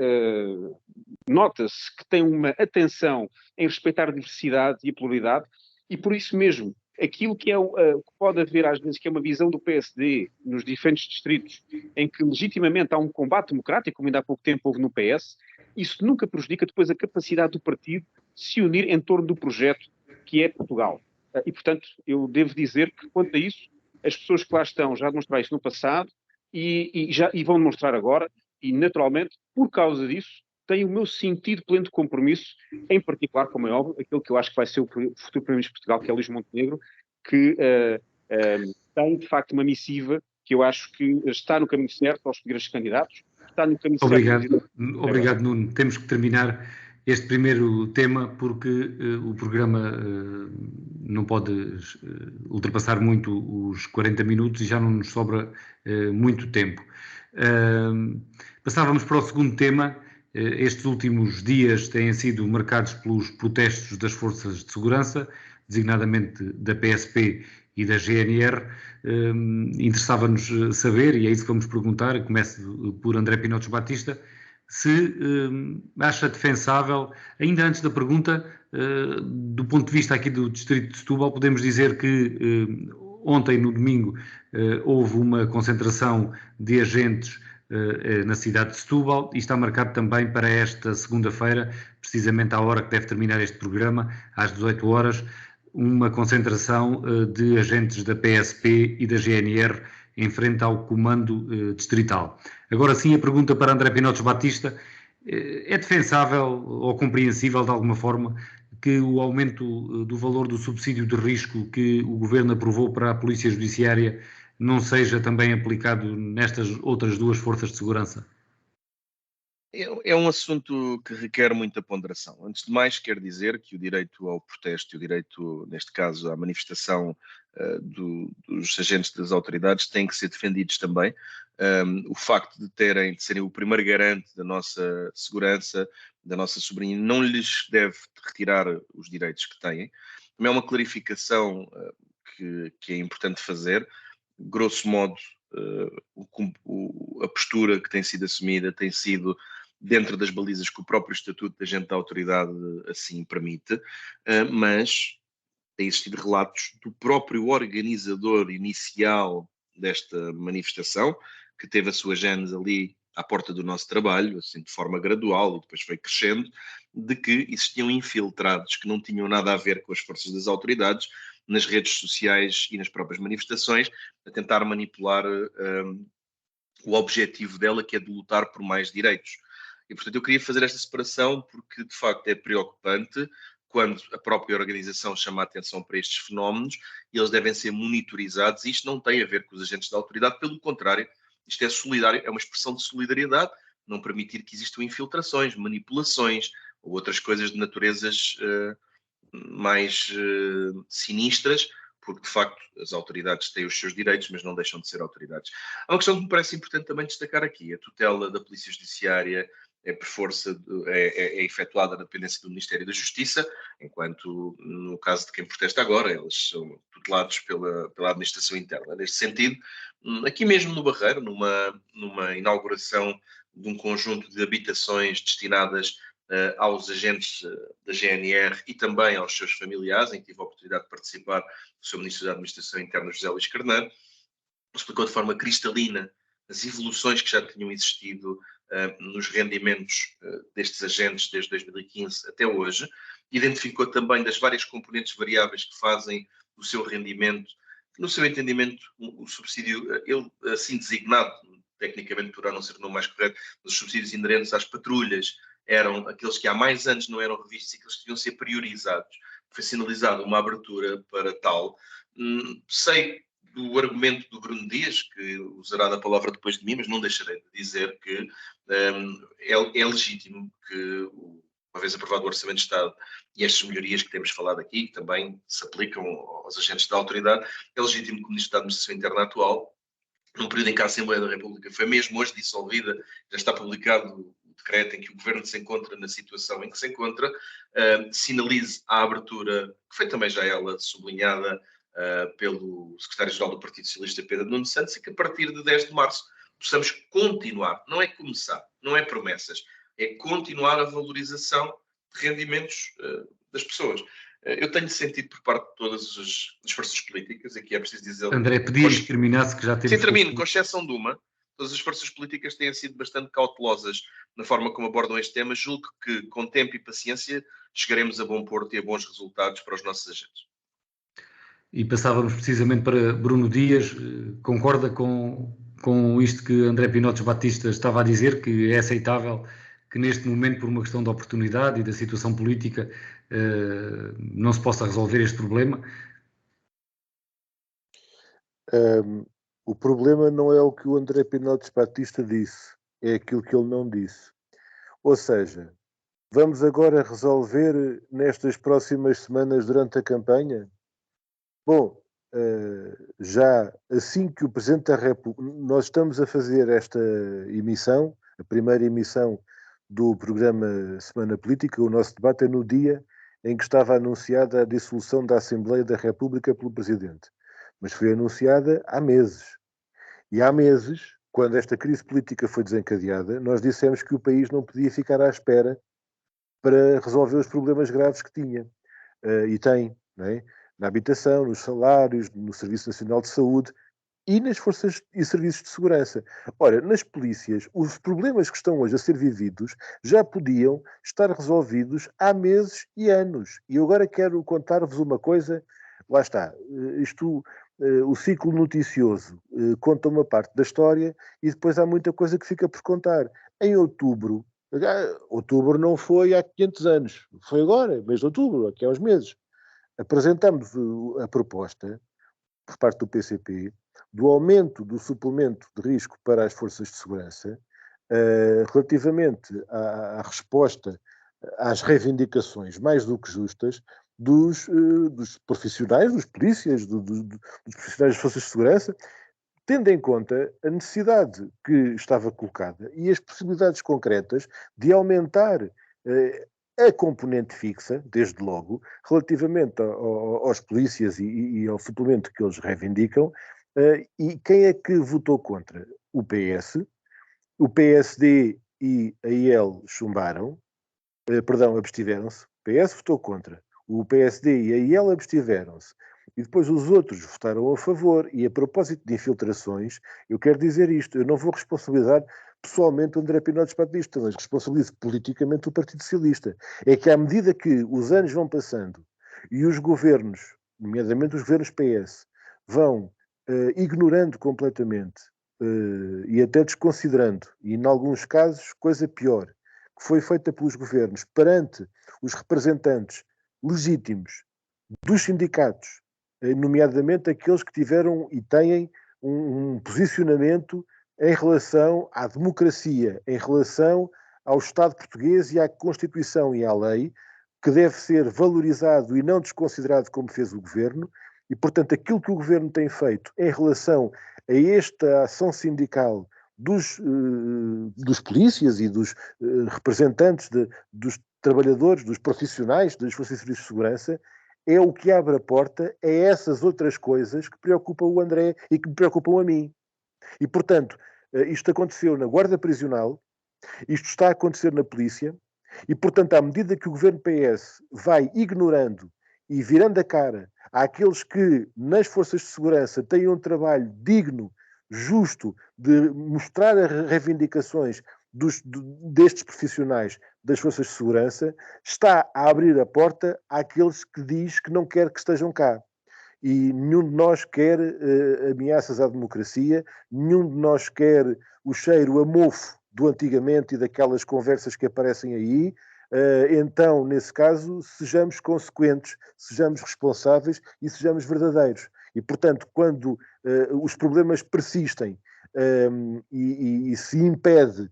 Speaker 5: nota-se que tem uma atenção em respeitar a diversidade e a pluralidade, e por isso mesmo, aquilo que que pode haver às vezes, que é uma visão do PSD nos diferentes distritos, em que legitimamente há um combate democrático, como ainda há pouco tempo houve no PS, isso nunca prejudica depois a capacidade do partido de se unir em torno do projeto que é Portugal. E, portanto, eu devo dizer que, quanto a isso, as pessoas que lá estão já demonstraram isso no passado e vão demonstrar agora, e naturalmente, por causa disso, tem o meu sentido pleno de compromisso, em particular, como é óbvio, aquele que eu acho que vai ser o futuro Primeiro-Ministro de Portugal, que é Luís Montenegro, que tem, de facto, uma missiva que eu acho que está no caminho certo ao escolher os candidatos, está no caminho certo.
Speaker 2: Obrigado, Nuno. Temos que terminar este primeiro tema porque o programa não pode ultrapassar muito os 40 minutos e já não nos sobra muito tempo. Passávamos para o segundo tema. Estes últimos dias têm sido marcados pelos protestos das forças de segurança, designadamente da PSP e da GNR. Interessava-nos saber, e é isso que vamos perguntar, começo por André Pinotes Batista, se acha defensável, ainda antes da pergunta, do ponto de vista aqui do Distrito de Setúbal, podemos dizer que ontem, no domingo, houve uma concentração de agentes na cidade de Setúbal e está marcado também para esta segunda-feira, precisamente à hora que deve terminar este programa, às 18 horas, uma concentração de agentes da PSP e da GNR em frente ao comando distrital. Agora sim, a pergunta para André Pinotes Batista: é defensável ou compreensível de alguma forma que o aumento do valor do subsídio de risco que o Governo aprovou para a Polícia Judiciária não seja também aplicado nestas outras duas forças de segurança?
Speaker 4: É um assunto que requer muita ponderação. Antes de mais, quero dizer que o direito ao protesto e o direito, neste caso, à manifestação dos agentes das autoridades têm que ser defendidos também. O facto de serem o primeiro garante da nossa segurança, da nossa sobrinha, não lhes deve retirar os direitos que têm. Também é uma clarificação que é importante fazer. Grosso modo, a postura que tem sido assumida tem sido dentro das balizas que o próprio Estatuto de Agente da Autoridade assim permite, mas tem existido relatos do próprio organizador inicial desta manifestação, que teve a sua gênese ali à porta do nosso trabalho, assim de forma gradual, e depois foi crescendo, de que existiam infiltrados que não tinham nada a ver com as forças das autoridades nas redes sociais e nas próprias manifestações, a tentar manipular o objetivo dela, que é de lutar por mais direitos. E, portanto, eu queria fazer esta separação porque, de facto, é preocupante quando a própria organização chama a atenção para estes fenómenos e eles devem ser monitorizados. E isto não tem a ver com os agentes da autoridade, pelo contrário, isto é solidário, é uma expressão de solidariedade, não permitir que existam infiltrações, manipulações ou outras coisas de naturezas mais sinistras, porque de facto as autoridades têm os seus direitos, mas não deixam de ser autoridades. Há uma questão que me parece importante também destacar aqui: a tutela da Polícia Judiciária é efetuada na dependência do Ministério da Justiça, enquanto no caso de quem protesta agora, eles são tutelados pela administração interna. Neste sentido, aqui mesmo no Barreiro, numa inauguração de um conjunto de habitações destinadas aos agentes da GNR e também aos seus familiares, em que tive a oportunidade de participar do Sr. Ministro da Administração Interna, José Luís Carneiro, explicou de forma cristalina as evoluções que já tinham existido nos rendimentos destes agentes desde 2015 até hoje, identificou também das várias componentes variáveis que fazem o seu rendimento, no seu entendimento, o subsídio, ele assim designado, tecnicamente poderá não ser o nome mais correto, mas os subsídios inerentes às patrulhas eram aqueles que há mais anos não eram revistos e que eles deviam ser priorizados. Foi sinalizada uma abertura para tal. Sei do argumento do Bruno Dias, que usará da palavra depois de mim, mas não deixarei de dizer que é legítimo que, uma vez aprovado o Orçamento de Estado e estas melhorias que temos falado aqui, que também se aplicam aos agentes da autoridade, é legítimo que o Ministro da Administração Interna atual, num período em que a Assembleia da República foi mesmo hoje dissolvida, já está publicado o decreto em que o Governo se encontra na situação em que se encontra, sinalize a abertura, que foi também já ela sublinhada pelo secretário-geral do Partido Socialista, Pedro Nuno Santos, e que a partir de 10 de março possamos continuar, não é começar, não é promessas, é continuar a valorização de rendimentos das pessoas. Eu tenho sentido por parte de todas as forças políticas, aqui é preciso dizer...
Speaker 2: André, pedias que terminasse, que já temos...
Speaker 4: Sim, termino, com exceção de uma. Todas as forças políticas têm sido bastante cautelosas na forma como abordam este tema. Julgo que, com tempo e paciência, chegaremos a bom porto e a bons resultados para os nossos agentes.
Speaker 2: E passávamos precisamente para Bruno Dias. Concorda com isto que André Pinotes Batista estava a dizer, que é aceitável que neste momento, por uma questão de oportunidade e da situação política, não se possa resolver este problema?
Speaker 3: O problema não é o que o André Pinotes Batista disse, é aquilo que ele não disse. Ou seja, vamos agora resolver nestas próximas semanas durante a campanha? Bom, já assim que o Presidente da República... Nós estamos a fazer esta emissão, a primeira emissão do programa Semana Política. O nosso debate é no dia em que estava anunciada a dissolução da Assembleia da República pelo Presidente. Mas foi anunciada há meses. E há meses, quando esta crise política foi desencadeada, nós dissemos que o país não podia ficar à espera para resolver os problemas graves que tinha. E tem, não é? Na habitação, nos salários, no Serviço Nacional de Saúde e nas forças e serviços de segurança. Ora, nas polícias, os problemas que estão hoje a ser vividos já podiam estar resolvidos há meses e anos. E eu agora quero contar-vos uma coisa, lá está, o ciclo noticioso conta uma parte da história e depois há muita coisa que fica por contar. Em outubro não foi há 500 anos, foi agora, mês de outubro, aqui há uns meses. Apresentamos a proposta, por parte do PCP, do aumento do suplemento de risco para as forças de segurança, relativamente à resposta às reivindicações mais do que justas dos profissionais, dos polícias, dos profissionais das forças de segurança, tendo em conta a necessidade que estava colocada e as possibilidades concretas de aumentar a componente fixa, desde logo, relativamente aos polícias e ao suplemento que eles reivindicam. E quem é que votou contra? O PS, o PSD e a IEL chumbaram, abstiveram-se. O PS votou contra, o PSD e a IEL abstiveram-se. E depois os outros votaram a favor. E a propósito de infiltrações, eu quero dizer isto: eu não vou responsabilizar pessoalmente o André Pinotes Batista, mas responsabilizo politicamente o Partido Socialista. É que à medida que os anos vão passando e os governos, nomeadamente os governos PS, vão ignorando completamente e até desconsiderando, e em alguns casos, coisa pior, que foi feita pelos governos perante os representantes legítimos dos sindicatos, nomeadamente aqueles que tiveram e têm um posicionamento em relação à democracia, em relação ao Estado português e à Constituição e à lei, que deve ser valorizado e não desconsiderado como fez o Governo. E, portanto, aquilo que o Governo tem feito em relação a esta ação sindical dos polícias e dos representantes dos trabalhadores, dos profissionais das forças de segurança, é o que abre a porta a essas outras coisas que preocupam o André e que me preocupam a mim. E, portanto, isto aconteceu na Guarda Prisional, isto está a acontecer na polícia, e, portanto, à medida que o governo PS vai ignorando e virando a cara àqueles que nas forças de segurança têm um trabalho digno, justo, de mostrar as reivindicações destes profissionais das forças de segurança, está a abrir a porta àqueles que diz que não quer que estejam cá. E nenhum de nós quer ameaças à democracia, nenhum de nós quer o cheiro a mofo do antigamente e daquelas conversas que aparecem aí. Então, nesse caso, sejamos consequentes, sejamos responsáveis e sejamos verdadeiros. E, portanto, quando os problemas persistem e se impede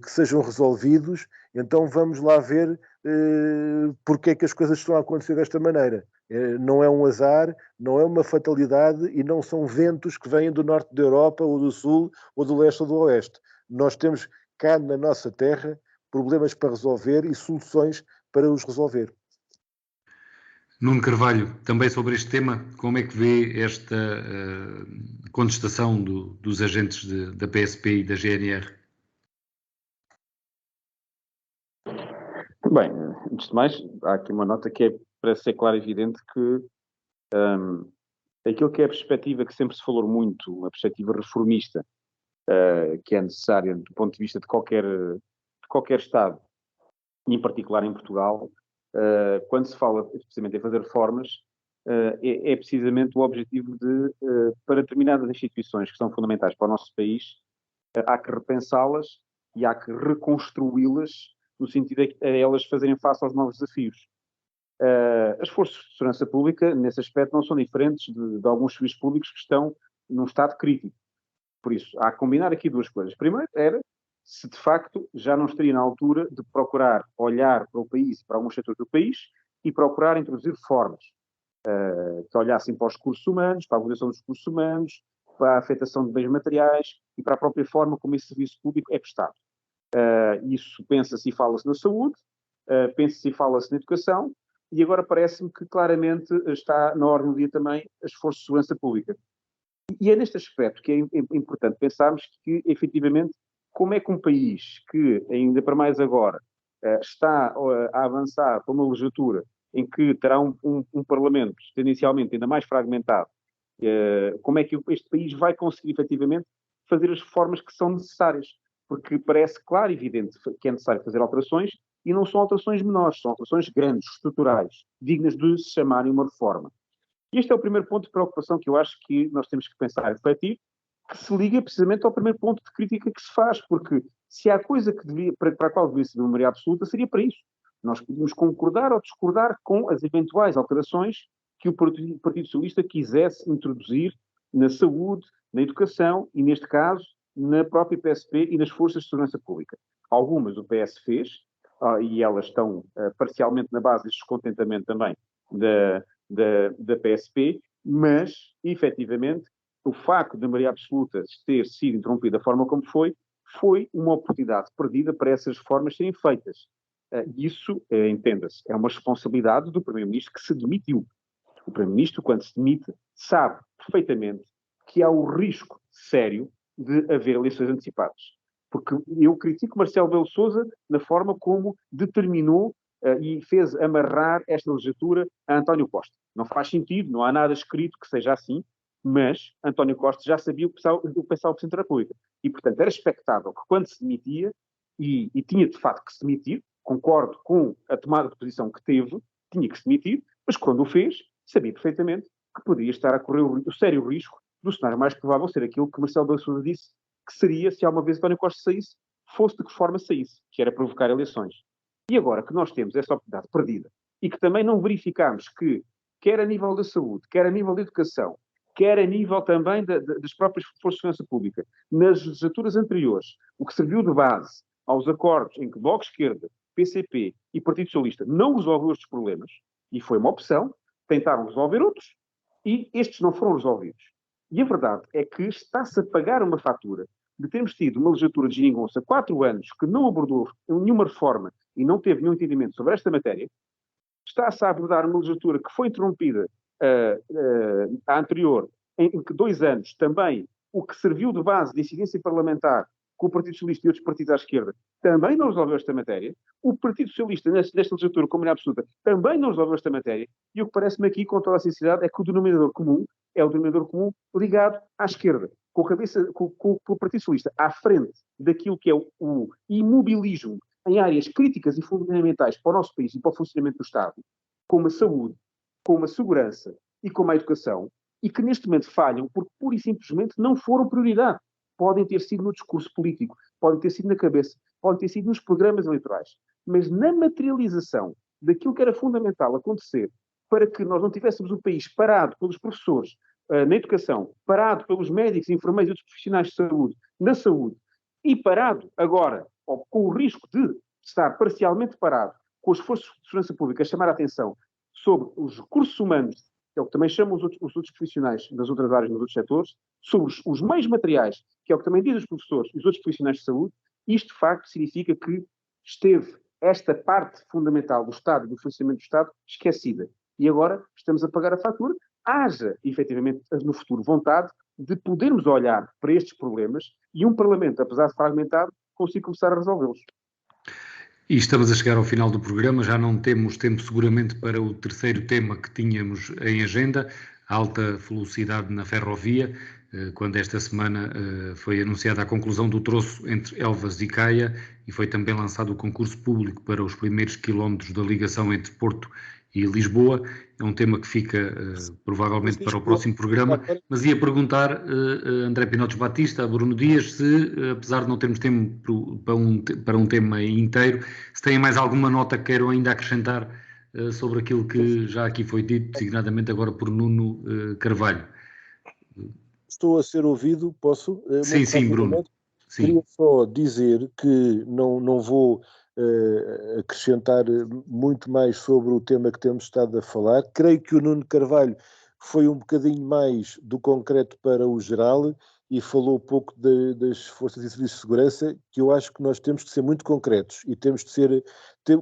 Speaker 3: que sejam resolvidos, então vamos lá ver porque é que as coisas estão a acontecer desta maneira. Não é um azar, não é uma fatalidade e não são ventos que vêm do norte da Europa ou do sul ou do leste ou do oeste. Nós temos cá na nossa terra problemas para resolver e soluções para os resolver.
Speaker 2: Nuno Carvalho, também sobre este tema, como é que vê esta contestação dos agentes da PSP e da GNR?
Speaker 5: Bem, antes de mais, há aqui uma nota que é para ser claro e evidente que aquilo que é a perspectiva que sempre se falou muito, a perspectiva reformista, que é necessária do ponto de vista de qualquer Estado, e em particular em Portugal, quando se fala precisamente em fazer reformas, é precisamente o objetivo de, para determinadas instituições que são fundamentais para o nosso país, há que repensá-las e há que reconstruí-las no sentido de elas fazerem face aos novos desafios. As forças de segurança pública, nesse aspecto, não são diferentes de alguns serviços públicos que estão num estado crítico. Por isso, há que combinar aqui duas coisas. Primeiro, era se de facto já não estaria na altura de procurar olhar para o país, para alguns setores do país, e procurar introduzir formas que olhassem para os recursos humanos, para a evolução dos recursos humanos, para a afetação de bens materiais e para a própria forma como esse serviço público é prestado. Isso pensa-se e fala-se na saúde, pensa-se e fala-se na educação, e agora parece-me que claramente está na ordem do dia também as forças de segurança pública. E é neste aspecto que é importante pensarmos que, efetivamente, como é que um país que, ainda para mais agora, está a avançar para uma legislatura em que terá um Parlamento tendencialmente ainda mais fragmentado, como é que este país vai conseguir, efetivamente, fazer as reformas que são necessárias? Porque parece claro e evidente que é necessário fazer alterações, e não são alterações menores, são alterações grandes, estruturais, dignas de se chamarem uma reforma. E este é o primeiro ponto de preocupação que eu acho que nós temos que pensar refletir, que se liga precisamente ao primeiro ponto de crítica que se faz, porque se há coisa para a qual devia ser uma maioria absoluta, seria para isso. Nós podíamos concordar ou discordar com as eventuais alterações que o Partido Socialista quisesse introduzir na saúde, na educação e, neste caso, na própria PSP e nas forças de segurança pública. Algumas o PS fez, e elas estão parcialmente na base deste descontentamento também da PSP, mas, efetivamente, o facto da maioria absoluta ter sido interrompida da forma como foi uma oportunidade perdida para essas reformas serem feitas. Isso, entenda-se, é uma responsabilidade do Primeiro-Ministro que se demitiu. O Primeiro-Ministro, quando se demite, sabe perfeitamente que há o risco sério de haver eleições antecipadas. Porque eu critico Marcelo Rebelo de Sousa na forma como determinou e fez amarrar esta legislatura a António Costa. Não faz sentido, não há nada escrito que seja assim, mas António Costa já sabia o que pensava o Presidente da República. E, portanto, era expectável que quando se demitia, e tinha de facto que se demitir, concordo com a tomada de posição que teve, tinha que se demitir, mas quando o fez, sabia perfeitamente que poderia estar a correr o sério risco do cenário mais provável ser aquilo que Marcelo Rebelo de Sousa disse que seria, se alguma vez António Costa saísse, fosse de que forma saísse, que era provocar eleições. E agora que nós temos essa oportunidade perdida e que também não verificamos que, quer a nível da saúde, quer a nível da educação, quer a nível também das próprias forças de segurança pública, nas legislaturas anteriores, o que serviu de base aos acordos em que Bloco de Esquerda, PCP e Partido Socialista não resolveu estes problemas, e foi uma opção, tentaram resolver outros, e estes não foram resolvidos. E a verdade é que está-se a pagar uma fatura de termos tido uma legislatura de geringonça 4 anos que não abordou nenhuma reforma e não teve nenhum entendimento sobre esta matéria. Está-se a abordar uma legislatura que foi interrompida a anterior, em que 2 anos também, o que serviu de base de incidência parlamentar com o Partido Socialista e outros partidos à esquerda, também não resolveu esta matéria. O Partido Socialista, nesta legislatura, como maioria absoluta, também não resolveu esta matéria. E o que parece-me aqui, com toda a sinceridade, é que o denominador comum é o denominador comum ligado à esquerda, com o Partido Socialista à frente daquilo que é o imobilismo em áreas críticas e fundamentais para o nosso país e para o funcionamento do Estado, como a saúde, como a segurança e como a educação, e que neste momento falham porque pura e simplesmente não foram prioridade. Podem ter sido no discurso político, podem ter sido na cabeça, podem ter sido nos programas eleitorais, mas na materialização daquilo que era fundamental acontecer para que nós não tivéssemos o país parado pelos professores na educação, parado pelos médicos, enfermeiros e outros profissionais de saúde, na saúde, e parado agora, com o risco de estar parcialmente parado, com as forças de segurança pública a chamar a atenção sobre os recursos humanos, que é o que também chamam os outros profissionais das outras áreas, nos outros setores, sobre os meios materiais, que é o que também dizem os professores e os outros profissionais de saúde. Isto, de facto, significa que esteve esta parte fundamental do Estado e do funcionamento do Estado esquecida. E agora estamos a pagar a fatura. Haja, efetivamente, no futuro, vontade de podermos olhar para estes problemas e um Parlamento, apesar de fragmentado, consiga começar a resolvê-los.
Speaker 2: E estamos a chegar ao final do programa, já não temos tempo seguramente para o terceiro tema que tínhamos em agenda, a alta velocidade na ferrovia, quando esta semana foi anunciada a conclusão do troço entre Elvas e Caia e foi também lançado o concurso público para os primeiros quilómetros da ligação entre Porto e Lisboa. É um tema que fica provavelmente para o próximo programa, mas ia perguntar a André Pinotes Batista, a Bruno Dias, se, apesar de não termos tempo para um tema inteiro, se têm mais alguma nota que queiram ainda acrescentar sobre aquilo que já aqui foi dito, designadamente agora por Nuno Carvalho.
Speaker 3: Estou a ser ouvido, posso?
Speaker 2: Sim, Bruno. Sim.
Speaker 3: Queria só dizer que não vou acrescentar muito mais sobre o tema que temos estado a falar. Creio que o Nuno Carvalho foi um bocadinho mais do concreto para o geral e falou um pouco das forças e serviços de segurança, que eu acho que nós temos que ser muito concretos e temos de ser,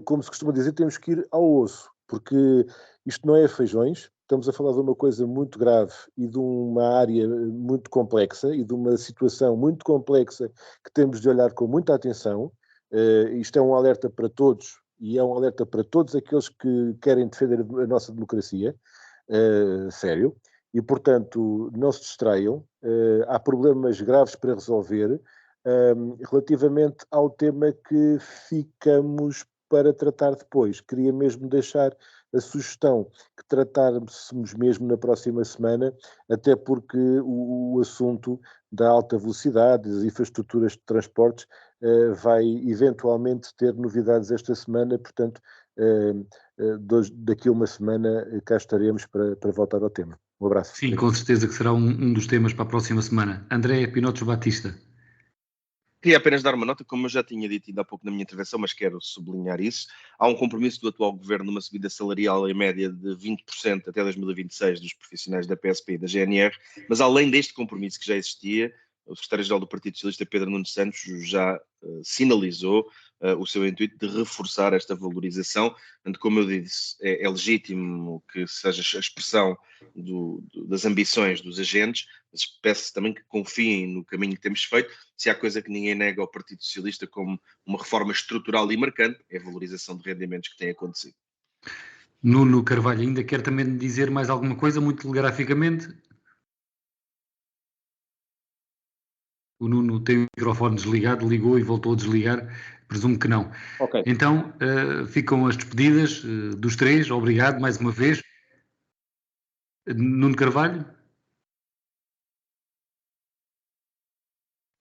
Speaker 3: como se costuma dizer, temos que ir ao osso, porque isto não é feijões. Estamos a falar de uma coisa muito grave e de uma área muito complexa e de uma situação muito complexa que temos de olhar com muita atenção. Isto é um alerta para todos e é um alerta para todos aqueles que querem defender a nossa democracia, sério, e portanto não se distraiam. Há problemas graves para resolver relativamente ao tema que ficamos para tratar depois. Queria mesmo deixar a sugestão que tratássemos mesmo na próxima semana, até porque o assunto da alta velocidade, das infraestruturas de transportes, vai eventualmente ter novidades esta semana, portanto, daqui a uma semana cá estaremos para voltar ao tema. Um abraço.
Speaker 2: Sim, com certeza que será um dos temas para a próxima semana. André Pinotes Batista.
Speaker 4: Queria apenas dar uma nota, como eu já tinha dito ainda há pouco na minha intervenção, mas quero sublinhar isso. Há um compromisso do atual governo numa subida salarial em média de 20% até 2026 dos profissionais da PSP e da GNR, mas além deste compromisso que já existia, o secretário-geral do Partido Socialista, Pedro Nuno Santos, já sinalizou o seu intuito de reforçar esta valorização. Portanto, como eu disse, é legítimo que seja a expressão das ambições dos agentes, mas peço também que confiem no caminho que temos feito. Se há coisa que ninguém nega ao Partido Socialista como uma reforma estrutural e marcante, é a valorização de rendimentos que tem acontecido.
Speaker 2: Nuno Carvalho, ainda quer também dizer mais alguma coisa, muito telegraficamente? O Nuno tem o microfone desligado, ligou e voltou a desligar, presumo que não.
Speaker 5: Ok.
Speaker 2: Então, ficam as despedidas dos três, obrigado mais uma vez. Nuno Carvalho?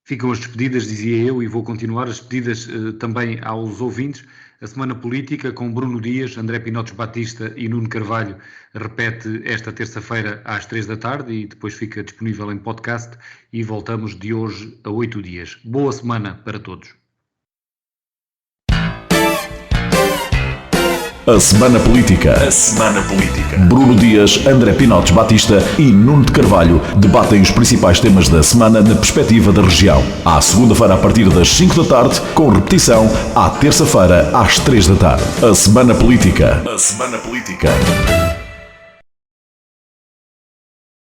Speaker 2: Ficam as despedidas, dizia eu, e vou continuar as despedidas também aos ouvintes. A Semana Política com Bruno Dias, André Pinotes Batista e Nuno Carvalho repete esta terça-feira às 3 da tarde e depois fica disponível em podcast e voltamos de hoje a 8 dias. Boa semana para todos.
Speaker 1: A Semana Política. A Semana Política. Bruno Dias, André Pinotes Batista e Nuno de Carvalho debatem os principais temas da semana na perspectiva da região. À segunda-feira a partir das 5 da tarde, com repetição à terça-feira às 3 da tarde. A Semana Política. A Semana Política.